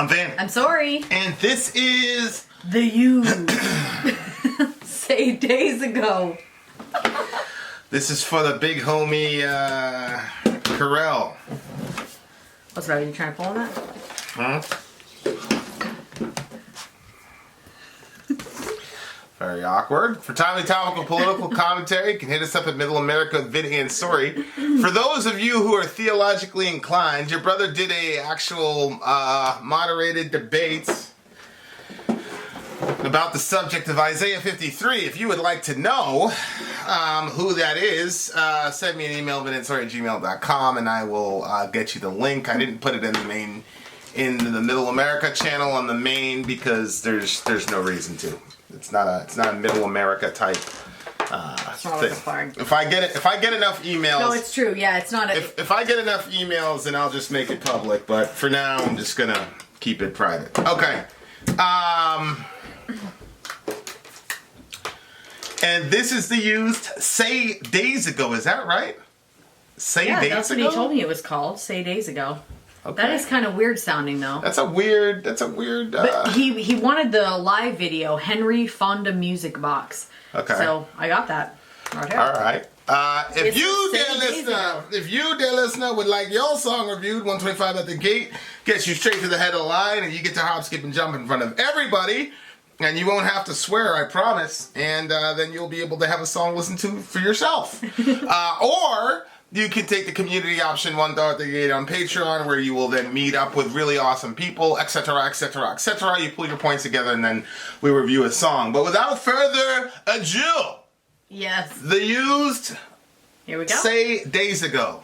I'm Vin. I'm Sori. And this is... The Used. Say days ago. This is for the big homie, Carell. What's wrong? Are you trying to pull on that? Huh? Very awkward. For timely topical political commentary, you can hit us up at Middle America, Vin and Sori. For those of you who are theologically inclined, your brother did a actual moderated debate about the subject of Isaiah 53. If you would like to know who that is, send me an email, vinindsori@gmail.com, and I will get you the link. I didn't put it in the main, in the Middle America channel on the main because there's no reason to. It's not a Middle America type thing. If I get enough emails. No, it's true. Yeah, it's not. If I get enough emails, then I'll just make it public. But for now, I'm just gonna keep it private. Okay. And this is the Used Say Days Ago. Is that right? Say Days Ago? Yeah, that's what he told me it was called. Say Days Ago. Okay. That is kind of weird sounding, though. That's a weird. But he wanted the live video, Henry Fonda Music Box. Okay. So I got that. Right here. All right. If you, dear listener, would like your song reviewed, 125 at the gate, gets you straight to the head of the line, and you get to hop, skip, and jump in front of everybody, and you won't have to swear, I promise, and then you'll be able to have a song listened to for yourself. Or you can take the community option, $1 at the gate on Patron, where you will then meet up with really awesome people, etc., etc., etc. You pull your points together, and then we review a song. But without further ado, yes, the Used. Here we go. Say Days Ago.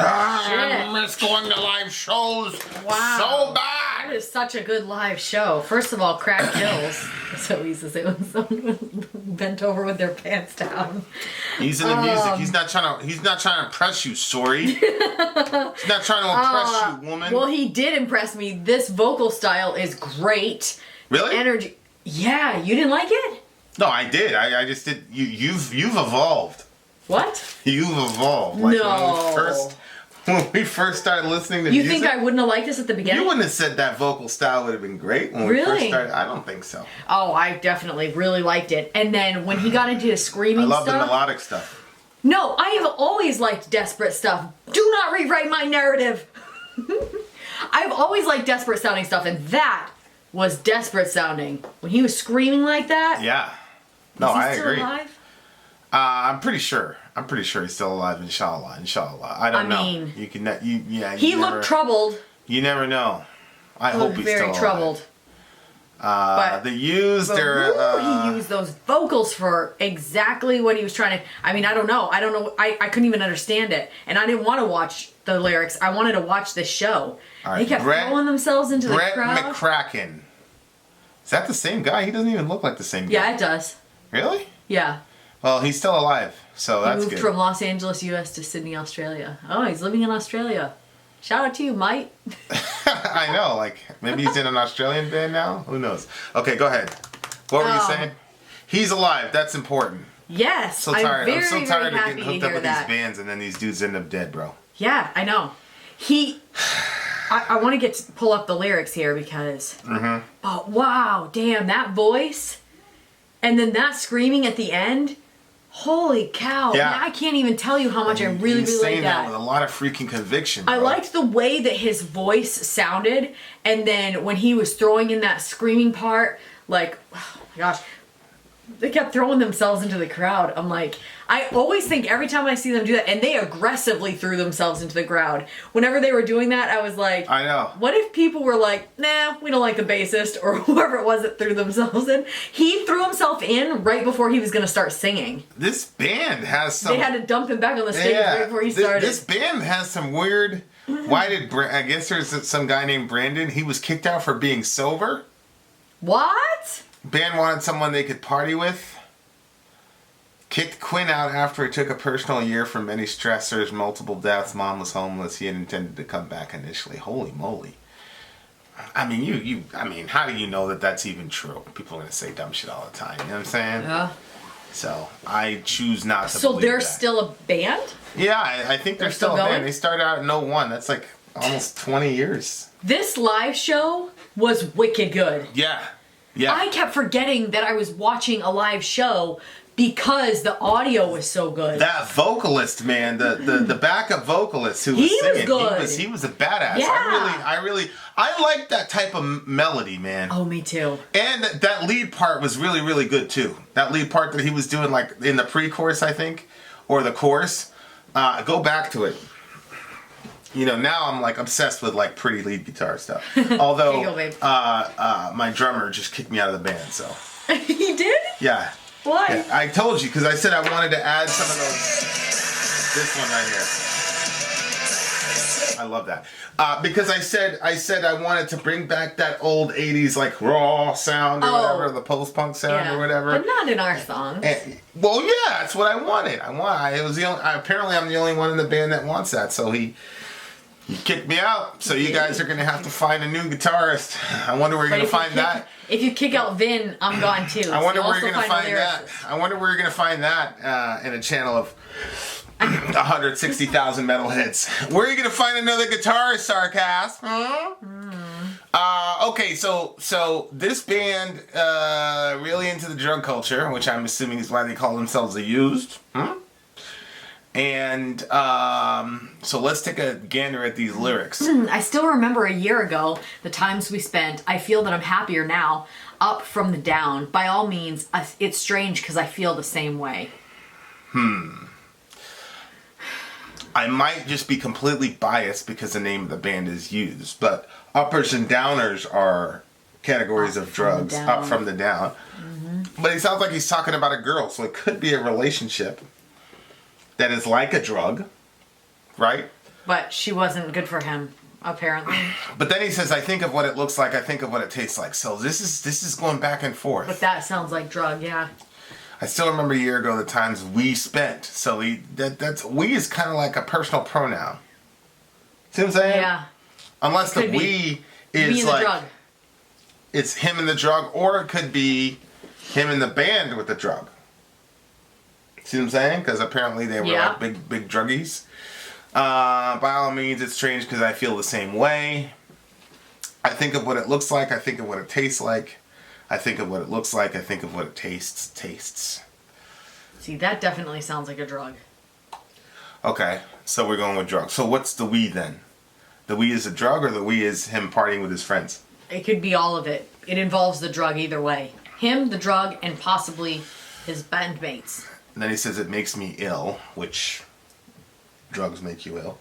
I miss going to live shows. Wow. So bad. That is such a good live show. First of all, crack kills. That's what we used to say when someone bent over with their pants down. He's in the music. He's not trying to impress you, Sori. He's not trying to impress you, woman. Well, he did impress me. This vocal style is great. Really? Energy. Yeah, you didn't like it? No, I did. I just did. You've evolved. What? You've evolved. Like when we first started listening to music. You think I wouldn't have liked this at the beginning? You wouldn't have said that vocal style would have been great when we first started. I don't think so. Oh, I definitely really liked it. And then when he got into the screaming stuff. I love the melodic stuff. No, I have always liked desperate stuff. Do not rewrite my narrative. I've always liked desperate sounding stuff, and that was desperate sounding. When he was screaming like that. Yeah. No, I agree. Is he still alive? I'm pretty sure. I'm pretty sure he's still alive. Inshallah. I don't know. Mean, you can. Yeah. He looked troubled. You never know. I hope he's very still troubled. Alive. They used their. He used those vocals for exactly what he was trying to. I mean, I don't know. I couldn't even understand it, and I didn't want to watch the lyrics. I wanted to watch this show. All right, they kept throwing themselves into the crowd. Brett McCracken. Is that the same guy? He doesn't even look like the same guy. Yeah, it does. Really? Yeah. Well, he's still alive, so that's good. He moved from Los Angeles, U.S. to Sydney, Australia. Oh, he's living in Australia. Shout out to you, mate. I know, like, maybe he's in an Australian band now? Who knows? Okay, go ahead. What were you saying? He's alive. That's important. Yes. I'm so tired of getting hooked up with these bands and then these dudes end up dead, bro. Yeah, I know. I want to pull up the lyrics here because... Mm-hmm. Oh, wow. Damn, that voice. And then that screaming at the end... Holy cow. Yeah. Man, I can't even tell you how much I really, really like that. With a lot of freaking conviction, bro. I liked the way that his voice sounded, and then when he was throwing in that screaming part, like, oh my gosh, they kept throwing themselves into the crowd. I'm like, I always think every time I see them do that, and they aggressively threw themselves into the crowd. Whenever they were doing that, I was like, I know. What if people were like, nah, we don't like the bassist, or whoever it was that threw themselves in? He threw himself in right before he was going to start singing. This band has some... They had to dump him back on the stage right before he started. This band has some weird... Why did... I guess there's some guy named Brandon. He was kicked out for being sober. What? Band wanted someone they could party with. Kicked Quinn out after it took a personal year from many stressors, multiple deaths, mom was homeless. He had intended to come back initially. Holy moly. I mean, I mean, how do you know that that's even true? People are going to say dumb shit all the time. You know what I'm saying? Yeah. So, I choose not to So believe they're that. still a band? Yeah, I think they're still a band. They started out in 01. That's like almost 20 years. This live show was wicked good. Yeah. Yeah. I kept forgetting that I was watching a live show because the audio was so good. That vocalist, man, the backup vocalist who was singing, good. He was a badass. Yeah. I like that type of melody, man. Oh, me too. And that lead part was really, really good too. That lead part that he was doing, like in the pre-chorus, I think, or the chorus. Go back to it. You know, now I'm like obsessed with like pretty lead guitar stuff. Although, my drummer just kicked me out of the band. So he did? Yeah. Why? Yeah, I told you because I said I wanted to add some of those. This one right here. I love that because I said I wanted to bring back that old '80s like raw sound or whatever, the post-punk sound or whatever. But not in our songs. Well, yeah, that's what I wanted. It was the only. Apparently, I'm the only one in the band that wants that. So he kicked me out. So you guys are gonna have to find a new guitarist. I wonder where you're gonna find that. If you kick out Vin, I'm gone too. I wonder where you're gonna find that. I wonder where you're gonna find that in a channel of 160,000 metalheads. Where are you gonna find another guitarist, Sarcasm? Okay, so this band really into the drug culture, which I'm assuming is why they call themselves the Used. And so let's take a gander at these lyrics. I still remember a year ago the times we spent. I feel that I'm happier now, up from the down. By all means, it's strange because I feel the same way. I might just be completely biased because the name of the band is Used, but uppers and downers are categories of drugs, up from the down. Mm-hmm. But it sounds like he's talking about a girl, so it could be a relationship that is like a drug, right? but she wasn't good for him, apparently. But then he says, I think of what it looks like, I think of what it tastes like. So this is going back and forth. But that sounds like drug, yeah. I still remember a year ago the times we spent. So that's we is kind of like a personal pronoun. See what I'm saying? Yeah. Unless the we is me and like the drug. It's him and the drug, or it could be him and the band with the drug. See what I'm saying? Because apparently they were like big druggies. By all means, it's strange because I feel the same way. I think of what it looks like. I think of what it tastes like. I think of what it looks like. I think of what it tastes. See, that definitely sounds like a drug. Okay, so we're going with drugs. So what's the we then? The we is a drug, or the we is him partying with his friends? It could be all of it. It involves the drug either way. Him, the drug, and possibly his bandmates. And then he says it makes me ill, which drugs make you ill.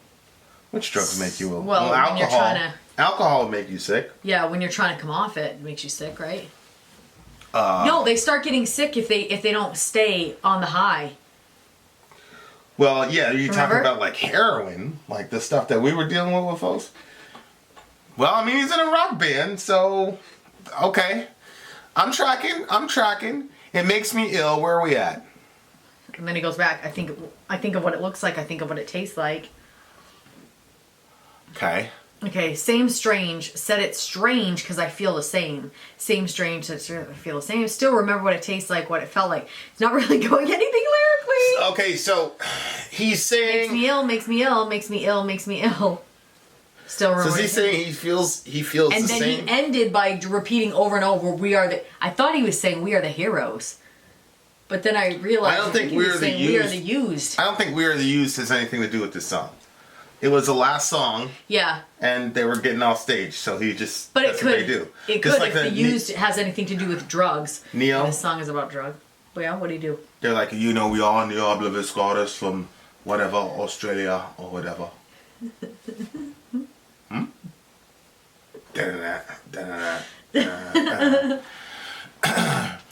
Which drugs make you ill? Well, when you're trying to... Alcohol will make you sick. Yeah, when you're trying to come off it makes you sick, right? No, they start getting sick if they don't stay on the high. Well, yeah, you're talking about like heroin, like the stuff that we were dealing with folks. Well, I mean, he's in a rock band, so okay. I'm tracking. It makes me ill. Where are we at? And then he goes back. I think of what it looks like. I think of what it tastes like. Okay. Okay, same strange. Said it's strange because I feel the same. Same strange. Said I feel the same. Still remember what it tastes like, what it felt like. It's not really going anything lyrically. Okay, so he's saying... Makes me ill, makes me ill, makes me ill, makes me ill. Still remember. So is he saying he feels the same? And then he ended by repeating over and over, I thought he was saying we are the heroes. But then I realized I don't think we are the used. We are the used. I don't think We Are the Used has anything to do with this song. It was the last song. Yeah. And they were getting off stage, so he just... But that's it could. What they do. It just could like if the used has anything to do with drugs. Neo. This song is about drug. Well, yeah, what do you do? They're like, we all knew Oblivious Scottish from whatever, Australia or whatever.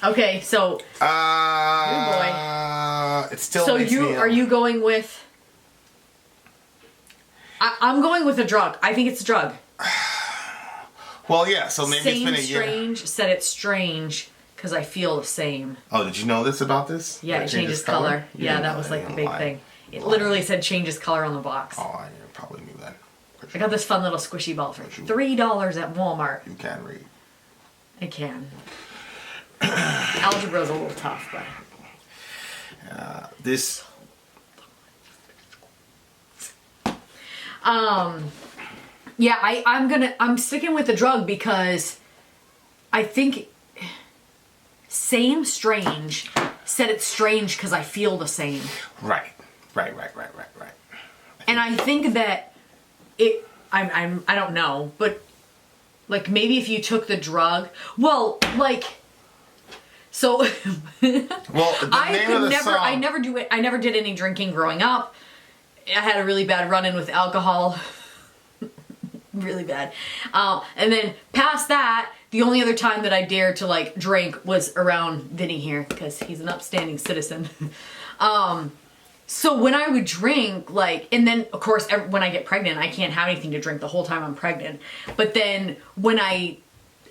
Okay, so... oh boy. It still so makes me are you going with... I'm going with a drug. I think it's a drug. Well, yeah, so maybe same it's been a year. Strange, said it's strange because I feel the same. Oh, did you know this about this? Yeah, it changes color. Yeah, that was like the big thing. It literally said changes color on the box. Oh, I probably knew that. I got this fun little squishy ball for $3 at Walmart. You can read. I can. Algebra's a little tough, but... This... Yeah, I'm sticking with the drug because I think same strange said it's strange because I feel the same. Right. And I think that I don't know, but like maybe if you took the drug, well, like, so well, the name of the song... I never did any drinking growing up. I had a really bad run-in with alcohol. Really bad. And then past that, the only other time that I dared to like drink was around Vinny here because he's an upstanding citizen. So when I would drink, like, and then of course when I get pregnant, I can't have anything to drink the whole time I'm pregnant. But then when I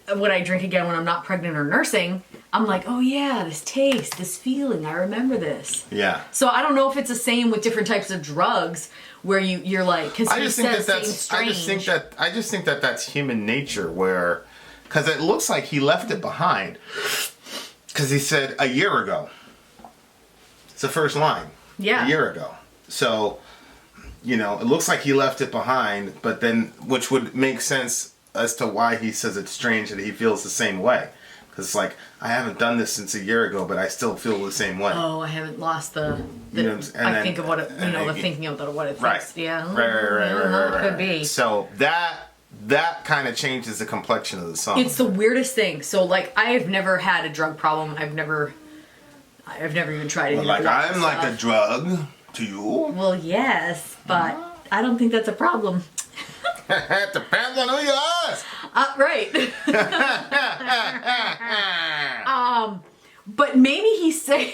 drink again when I'm not pregnant or nursing, I'm like, oh yeah, this taste, this feeling, I remember this. Yeah. So I don't know if it's the same with different types of drugs where you're like, because I just think that that's human nature where, because it looks like he left it behind. Because he said a year ago. It's the first line. Yeah. A year ago. So, it looks like he left it behind, but then, which would make sense as to why he says it's strange that he feels the same way. Because it's like, I haven't done this since a year ago, but I still feel the same way. Oh, I haven't lost the think of what it, the thinking of what it right. thinks. Yeah. Right. Could be. So that kind of changes the complexion of the song. It's the weirdest thing. So like, I have never had a drug problem. I've never even tried it. Like, I'm like a drug to you. Well, yes, but I don't think that's a problem. It depends on who you ask. Right. But maybe he's saying,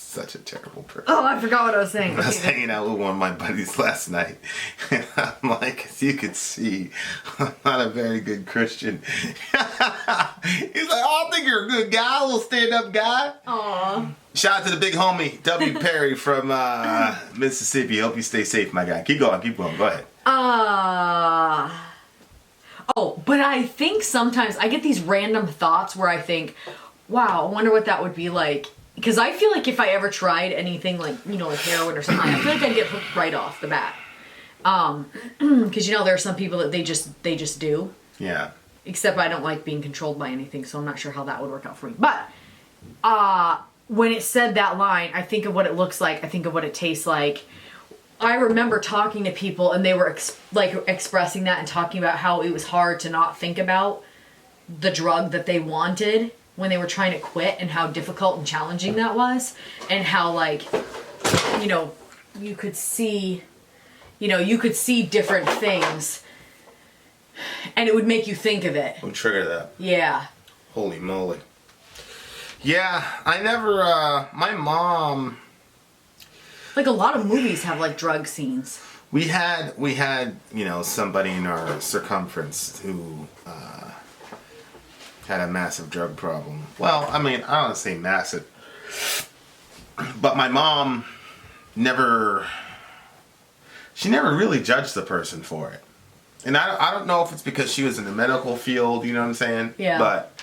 such a terrible person. Oh, I forgot what I was saying. I was hanging out with one of my buddies last night, and I'm like, as you can see, I'm not a very good Christian. He's like, oh, I think you're a good guy, a little stand-up guy. Aw. Shout out to the big homie, W. Perry from Mississippi. Hope you stay safe, my guy. Keep going. Go ahead. Oh, but I think sometimes I get these random thoughts where I think, wow, I wonder what that would be like. Because I feel like if I ever tried anything like, you know, like heroin or something, I feel like I'd get hooked right off the bat. Because, you know, there are some people that they just do. Yeah. Except I don't like being controlled by anything, so I'm not sure how that would work out for me. But, when it said that line, I think of what it looks like. I think of what it tastes like. I remember talking to people and they were expressing that and talking about how it was hard to not think about the drug that they wanted when they were trying to quit, and how difficult and challenging that was, and how, like, you know, you could see different things and it would make you think of it. What triggered that? Yeah. Holy moly. Yeah, I never, my mom... Like, a lot of movies have, like, drug scenes. We had, you know, somebody in our circumference who had a massive drug problem. Well, I mean, I don't want to say massive, but my mom never really judged the person for it. And I don't know if it's because she was in the medical field, you know what I'm saying? Yeah. But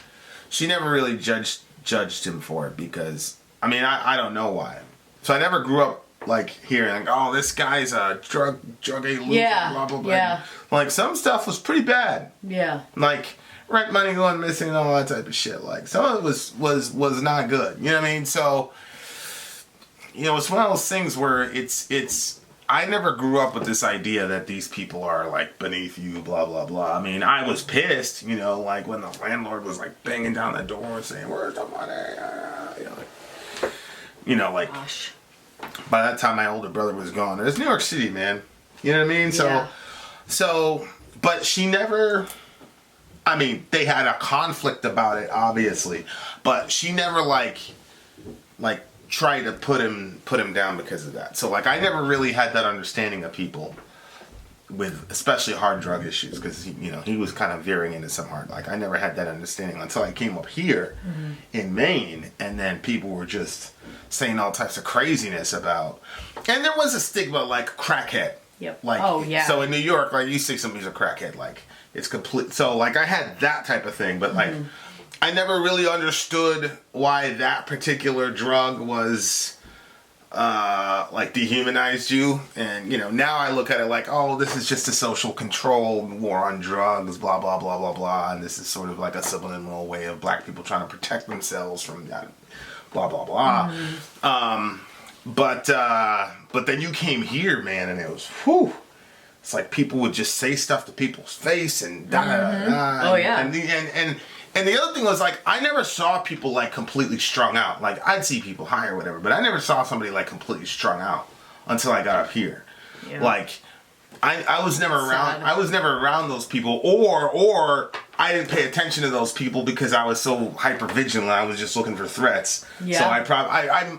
she never really judged him for it because, I mean, I don't know why. So I never grew up like hearing like, oh, this guy's a drug a yeah, blah blah blah. Yeah. Like, some stuff was pretty bad. Yeah. Like rent money going missing and all that type of shit. Like, some of it was not good. You know what I mean? So, you know, it's one of those things where it's I never grew up with this idea that these people are like beneath you, blah blah blah. I mean, I was pissed, you know, like when the landlord was like banging down the door saying, "Where's the money?" You know, like, gosh. By that time my older brother was gone. It's New York City, man. You know what I mean? Yeah. So, but she never, I mean, they had a conflict about it, obviously, but she never like tried to put him down because of that. So, like, I never really had that understanding of people with especially hard drug issues, because he was kind of veering into some hard. Like, I never had that understanding until I came up here in Maine, and then people were just saying all types of craziness about, and there was a stigma like crackhead. Yep. Like, oh yeah. So in New York, like, you see somebody's a crackhead, like, it's complete. So, like, I had that type of thing, but like, I never really understood why that particular drug was like dehumanized you. And, you know, now I look at it like, oh, this is just a social control war on drugs, blah blah blah blah blah, and this is sort of like a subliminal way of black people trying to protect themselves from that, blah blah blah. But then you came here, man, and it was whew. It's like people would just say stuff to people's face and da da da. Oh yeah. And the other thing was, like, I never saw people like completely strung out. Like, I'd see people high or whatever, but I never saw somebody like completely strung out until I got up here. Yeah. Like, I was never around. I was never around those people, or I didn't pay attention to those people because I was so hyper vigilant. I was just looking for threats. Yeah. So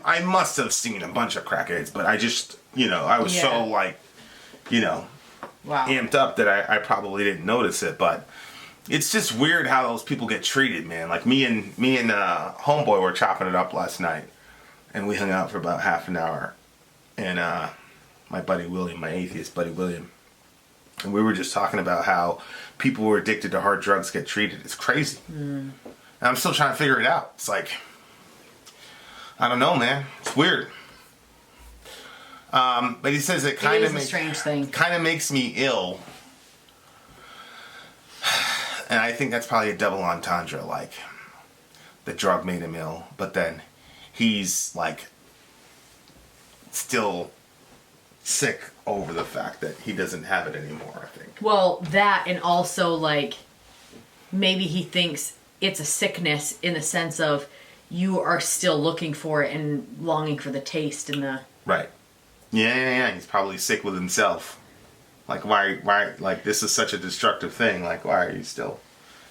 I must have seen a bunch of crackheads, but I just, you know, I was so like, you know, amped up that I probably didn't notice it. But it's just weird how those people get treated, man. Like, me and homeboy were chopping it up last night, and we hung out for about half an hour, and my buddy William, my atheist buddy William, and we were just talking about how people who are addicted to hard drugs get treated. It's crazy. And I'm still trying to figure it out. It's like, I don't know, man. It's weird. But he says it kind of makes me ill. And I think that's probably a double entendre, like, the drug made him ill, but then he's, like, still sick over the fact that he doesn't have it anymore, I think. Well, that, and also, like, maybe he thinks it's a sickness in the sense of you are still looking for it and longing for the taste and the... Right. Yeah. He's probably sick with himself. Like, why, like, this is such a destructive thing. Like, why are you still...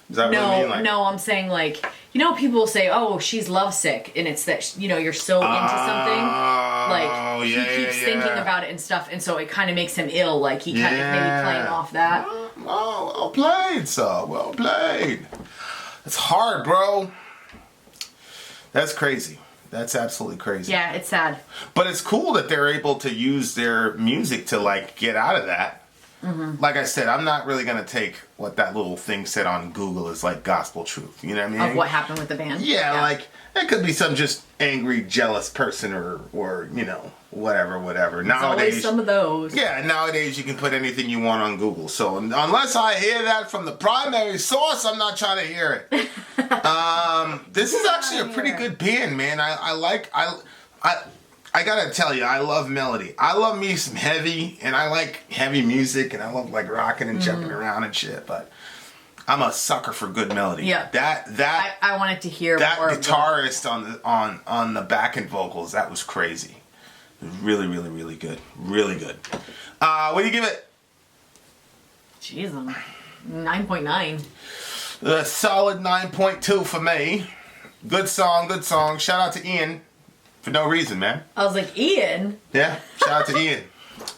Is that what I mean? Like, no, I'm saying, like, you know, people say, "Oh, she's lovesick," and it's that you're so into something, like he keeps thinking about it and stuff, and so it kind of makes him ill. Like he kind of maybe playing off that. Well played, so well played. It's hard, bro. That's crazy. That's absolutely crazy. Yeah, it's sad. But it's cool that they're able to use their music to like get out of that. Mm-hmm. Like I said, I'm not really going to take what that little thing said on Google as like gospel truth. You know what I mean? Of what happened with the band? Yeah, like it could be some just angry, jealous person or whatever. There's always some of those. Yeah, nowadays you can put anything you want on Google. So unless I hear that from the primary source, I'm not trying to hear it. This is actually a pretty good band, man. I gotta tell you, I love melody. I love me some heavy, and I like heavy music, and I love like rocking and jumping around and shit. But I'm a sucker for good melody. Yeah, that I wanted to hear that more guitarist on the backing vocals. That was crazy. It was really, really, really good. Really good. What do you give it? Jeez, 9.9. A solid 9.2 for me. Good song. Shout out to Ian. For no reason, man. I was like, Ian? Yeah, shout out to Ian.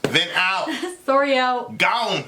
Vin out. Sori out. Gone.